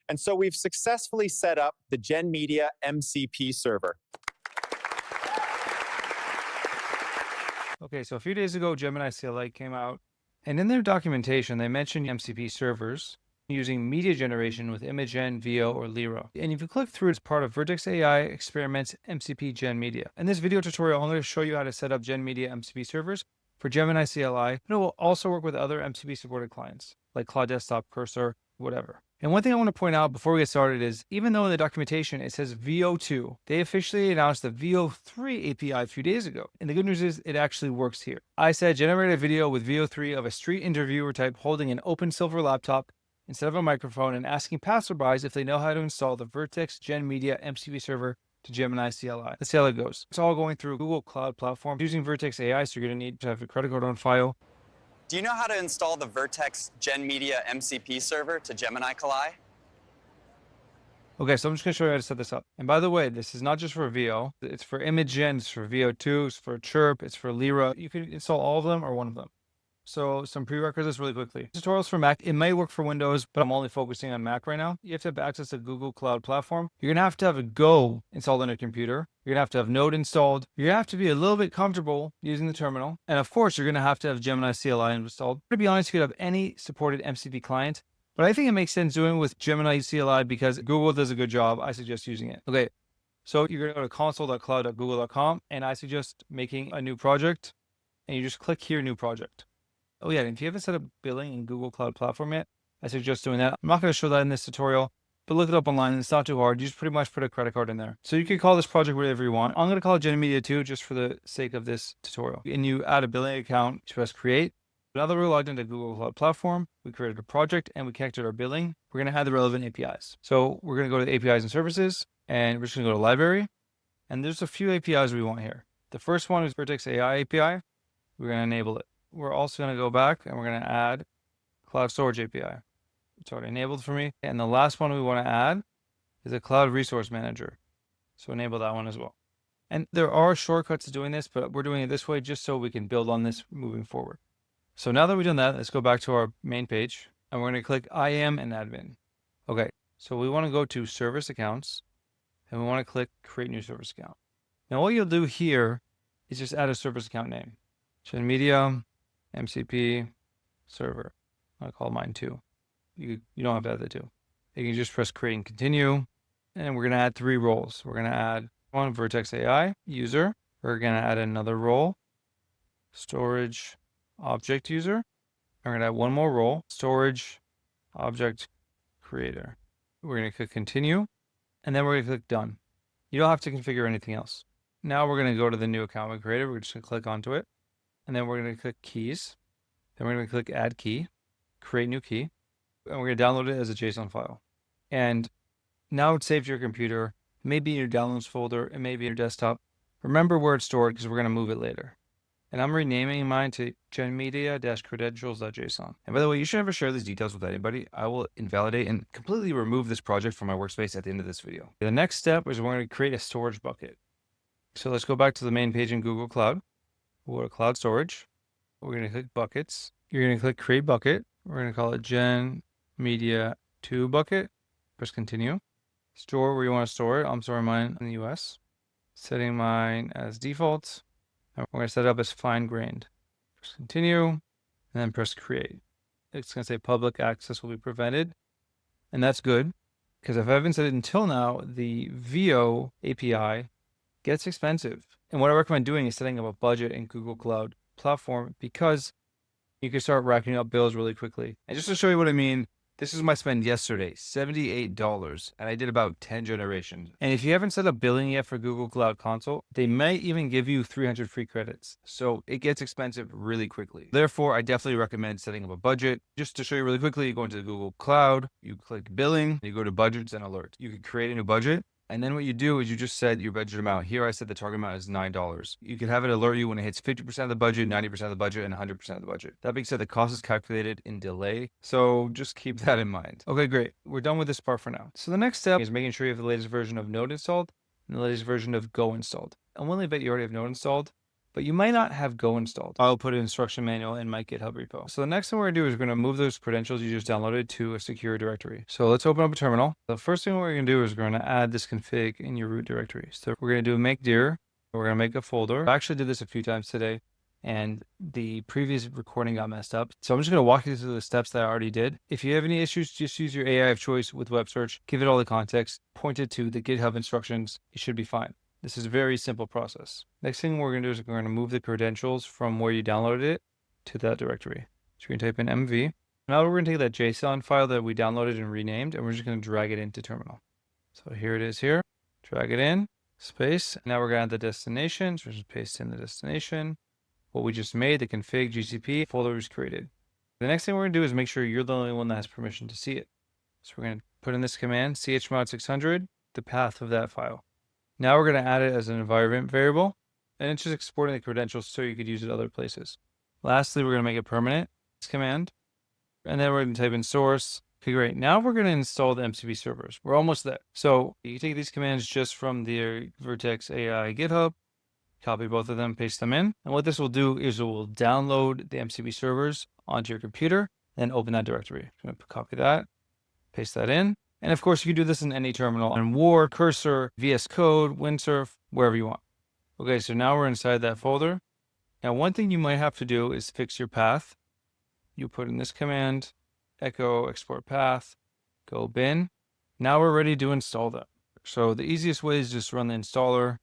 And so we've successfully set up the Gemini MCP server. Okay, so a few days ago, Gemini CLI came out, and in their documentation, they mentioned MCP servers using media generation with Imagen, VEO, or Lyria. And if you click through, it's part of Vertex AI Experiments MCP Gen Media. In this video tutorial, I'm going to show you how to set up Gen Media MCP servers for Gemini CLI, but it will also work with other MCP supported clients, like Claude Desktop, Cursor, whatever. And one thing I want to point out before we get started is, even though in the documentation it says VEO2, they officially announced the VEO3 API a few days ago. And the good news is it actually works here. I said generate a video with VEO3 of a street interviewer type holding an open silver laptop instead of a microphone and asking passerbys if they know how to install the Vertex Gen Media MCP server to Gemini CLI. Let's see how it goes. It's all going through Google Cloud Platform using Vertex AI, so you're going to need to have a credit card on file. Do you know how to install the Vertex Gen Media MCP server to Gemini CLI? Okay, so I'm just going to show you how to set this up. And by the way, this is not just for VEO. It's for Imagen, it's for VEO2, it's for Chirp, it's for Lyria. You can install all of them or one of them. So some prerequisites really quickly. Tutorials for Mac. It may work for Windows, but I'm only focusing on Mac right now. You have to have access to Google Cloud Platform. You're going to have a Go installed on your computer. You're going to have Node installed. You're going to have to be a little bit comfortable using the terminal. And of course, you're going to have Gemini CLI installed. To be honest, you could have any supported MCP client, but I think it makes sense doing it with Gemini CLI because Google does a good job. I suggest using it. Okay, so you're going to go to console.cloud.google.com, and I suggest making a new project, and you just click here, New Project. Oh yeah, and if you haven't set up billing in Google Cloud Platform yet, I suggest doing that. I'm not going to show that in this tutorial, but look it up online. It's not too hard. You just pretty much put a credit card in there. So you can call this project whatever you want. I'm going to call it Gen Media 2 just for the sake of this tutorial. And you add a billing account, you press create. Now that we're logged into Google Cloud Platform, we created a project and we connected our billing. We're going to add the relevant APIs. So we're going to go to the APIs and services, and we're just going to go to library. And there's a few APIs we want here. The first one is Vertex AI API. We're going to enable it. We're also going to go back and we're going to add Cloud Storage API. It's already enabled for me. And the last one we want to add is a Cloud Resource Manager. So enable that one as well. And there are shortcuts to doing this, but we're doing it this way just so we can build on this moving forward. So now that we've done that, let's go back to our main page and we're going to click IAM and Admin. Okay, so we want to go to Service Accounts and we want to click Create New Service Account. Now what you'll do here is just add a service account name. Gen Media MCP server. I'll call mine 2. You don't have to add the 2. You can just press create and continue. And we're going to add 3 roles. We're going to add one Vertex AI user. We're going to add another role, storage object user. We're going to add one more role, storage object creator. We're going to click continue. And then we're going to click done. You don't have to configure anything else. Now we're going to go to the new account we created. We're just going to click onto it. And then we're going to click keys. Then we're going to click add key, create new key, and we're going to download it as a JSON file. And now it's saved to your computer. It may be in your downloads folder. It may be in your desktop. Remember where it's stored because we're going to move it later. And I'm renaming mine to genmedia-credentials.json. And by the way, you should never share these details with anybody. I will invalidate and completely remove this project from my workspace at the end of this video. The next step is we're going to create a storage bucket. So let's go back to the main page in Google Cloud. We'll go to Cloud Storage. We're going to click Buckets. You're going to click Create Bucket. We're going to call it Gen Media 2 Bucket. Press Continue. Store where you want to store it. I'm storing mine in the US. Setting mine as default. And we're going to set it up as fine-grained. Press Continue. And then press Create. It's going to say Public Access will be prevented. And that's good, because if I haven't said it until now, the VEO API gets expensive. And what I recommend doing is setting up a budget in Google Cloud Platform because you can start racking up bills really quickly. And just to show you what I mean, this is my spend yesterday, $78, and I did about 10 generations. And if you haven't set up billing yet for Google Cloud Console, they might even give you 300 free credits. So it gets expensive really quickly. Therefore, I definitely recommend setting up a budget. Just to show you really quickly, you go into Google Cloud, you click billing, you go to budgets and alerts. You can create a new budget. And then what you do is you just set your budget amount. Here I said the target amount is $9. You can have it alert you when it hits 50% of the budget, 90% of the budget, and 100% of the budget. That being said, the cost is calculated in delay, so just keep that in mind. Okay, great. We're done with this part for now. So the next step is making sure you have the latest version of Node installed and the latest version of Go installed. I'm willing to bet you already have Node installed, but you might not have Go installed. I'll put an instruction manual in my GitHub repo. So the next thing we're gonna do is we're gonna move those credentials you just downloaded to a secure directory. So let's open up a terminal. The first thing we're gonna do is we're gonna add this config in your root directory. So we're gonna do make dir. We're gonna make a folder. I actually did this a few times today, and the previous recording got messed up. So I'm just gonna walk you through the steps that I already did. If you have any issues, just use your AI of choice with web search, give it all the context, point it to the GitHub instructions, you should be fine. This is a very simple process. Next thing we're going to do is we're going to move the credentials from where you downloaded it to that directory. So you're going to type in MV. Now we're going to take that JSON file that we downloaded and renamed, and we're just going to drag it into terminal. So here it is here. Drag it in, space. Now we're going to add the destination. So we're just paste in the destination. What we just made, the config GCP folder is created. The next thing we're going to do is make sure you're the only one that has permission to see it. So we're going to put in this command, chmod 600, the path of that file. Now we're going to add it as an environment variable, and it's just exporting the credentials so you could use it other places. Lastly, we're going to make it permanent, this command, and then we're going to type in source. Okay, great. Now we're going to install the MCP servers. We're almost there. So you take these commands just from the Vertex AI GitHub, copy both of them, paste them in. And what this will do is it will download the MCP servers onto your computer, and open that directory. I'm going to copy that, paste that in. And of course, you can do this in any terminal, on War, Cursor, VS Code, Windsurf, wherever you want. Okay, so now we're inside that folder. Now, one thing you might have to do is fix your path. You put in this command, echo export path, go bin. Now we're ready to install them. So the easiest way is just run the installer.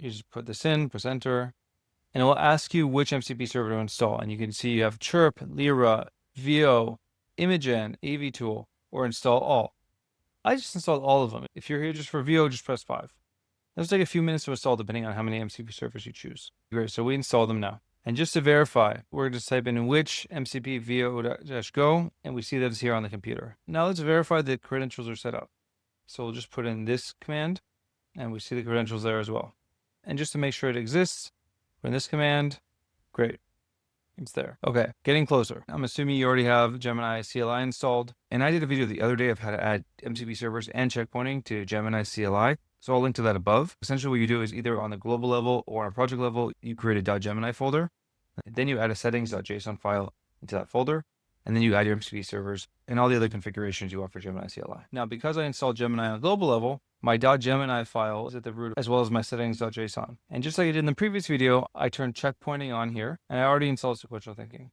You just put this in, press enter, and it will ask you which MCP server to install. And you can see you have Chirp, Lyria, VEO, Imagen, AV tool, or install all. I just installed all of them. If you're here just for VEO, just press 5. It'll take a few minutes to install depending on how many MCP servers you choose. Great, so we install them now. And just to verify, we're going to type in which MCP VEO-go, and we see that it's here on the computer. Now let's verify the credentials are set up. So we'll just put in this command, and we see the credentials there as well. And just to make sure it exists, put in this command. Great. It's there. Okay, getting closer. I'm assuming you already have Gemini CLI installed. And I did a video the other day of how to add MCP servers and checkpointing to Gemini CLI. So I'll link to that above. Essentially what you do is either on the global level or on a project level, you create a .gemini folder. Then you add a settings.json file into that folder. And then you add your MCP servers and all the other configurations you want for Gemini CLI. Now, because I installed Gemini on a global level, my .gemini file is at the root as well as my settings.json. And just like I did in the previous video, I turned checkpointing on here, and I already installed sequential thinking.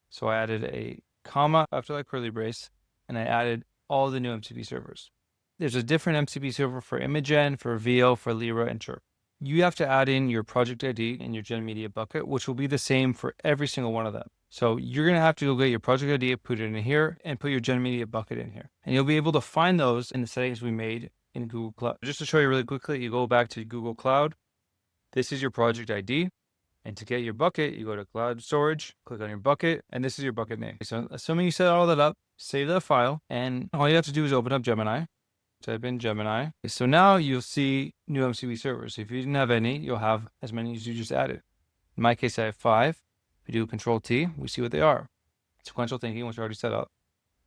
So I added a comma after that curly brace, and I added all the new MCP servers. There's a different MCP server for Imagen, for VEO, for Lyria, and Chirp. You have to add in your project ID in your Gen Media bucket, which will be the same for every single one of them. So you're going to have to go get your project ID, put it in here, and put your Gen Media bucket in here. And you'll be able to find those in the settings we made in Google Cloud. Just to show you really quickly, you go back to Google Cloud. This is your project ID. And to get your bucket, you go to Cloud Storage, click on your bucket, and this is your bucket name. So assuming you set all that up, save that file, and all you have to do is open up Gemini. Type in Gemini. So now you'll see new MCP servers. If you didn't have any, you'll have as many as you just added. In my case, I have 5. If we do Control T, we see what they are. Sequential thinking, which I already set up.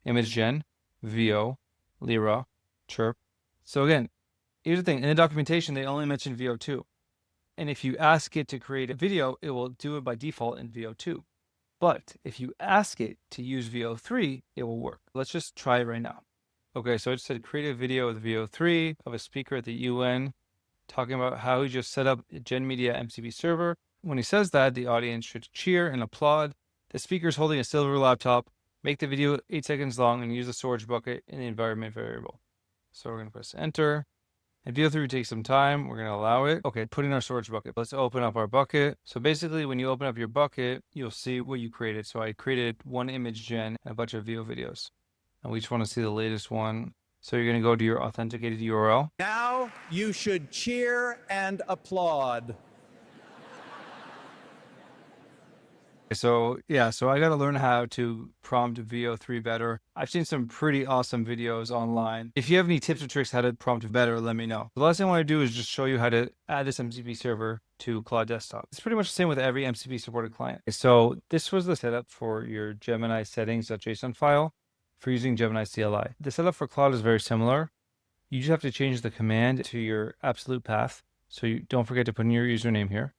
Imagen, VEO, Lyria, Chirp. So again, here's the thing. In the documentation, they only mention VEO2. And if you ask it to create a video, it will do it by default in VEO2. But if you ask it to use VEO3, it will work. Let's just try it right now. Okay, so it said create a video with VEO3 of a speaker at the UN talking about how he just set up a Gen Media MCP server. When he says that, the audience should cheer and applaud. The speaker is holding a silver laptop. Make the video 8 seconds long and use the storage bucket in the environment variable. So we're going to press enter. And VEO3 takes some time. We're going to allow it. Okay, put in our storage bucket. Let's open up our bucket. So basically, when you open up your bucket, you'll see what you created. So I created one image gen and a bunch of VEO videos. And we just want to see the latest one. So you're going to go to your authenticated URL. Now you should cheer and applaud. So yeah, so I got to learn how to prompt VEO3 better. I've seen some pretty awesome videos online. If you have any tips or tricks how to prompt better, let me know. The last thing I want to do is just show you how to add this MCP server to Claude Desktop. It's pretty much the same with every MCP supported client. So this was the setup for your Gemini settings.json file for using Gemini CLI. The setup for Claude is very similar. You just have to change the command to your absolute path. So you don't forget to put in your username here.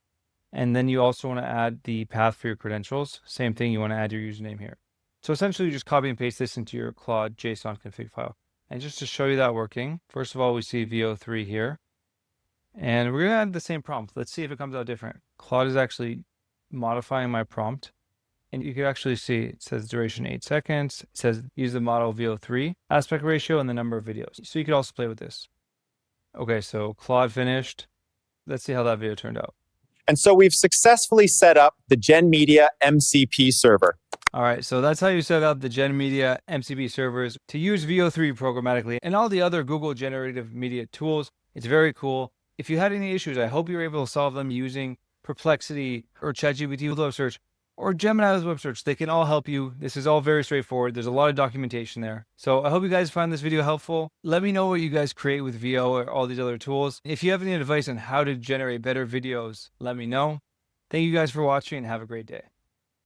And then you also want to add the path for your credentials. Same thing, you want to add your username here. So essentially, you just copy and paste this into your Claude JSON config file. And just to show you that working, first of all, we see VEO3 here. And we're going to add the same prompt. Let's see if it comes out different. Claude is actually modifying my prompt. And you can actually see it says duration 8 seconds. It says use the model VEO3, aspect ratio, and the number of videos. So you could also play with this. Okay, so Claude finished. Let's see how that video turned out. And so we've successfully set up the Gemini MCP server. All right, so that's how you set up the Gemini MCP servers to use VEO3 programmatically and all the other Google generative media tools. It's very cool. If you had any issues, I hope you were able to solve them using Perplexity or ChatGPT with web search or Gemini with web search. They can all help you. This is all very straightforward. There's a lot of documentation there. So I hope you guys found this video helpful. Let me know what you guys create with VEO or all these other tools. If you have any advice on how to generate better videos, let me know. Thank you guys for watching and have a great day.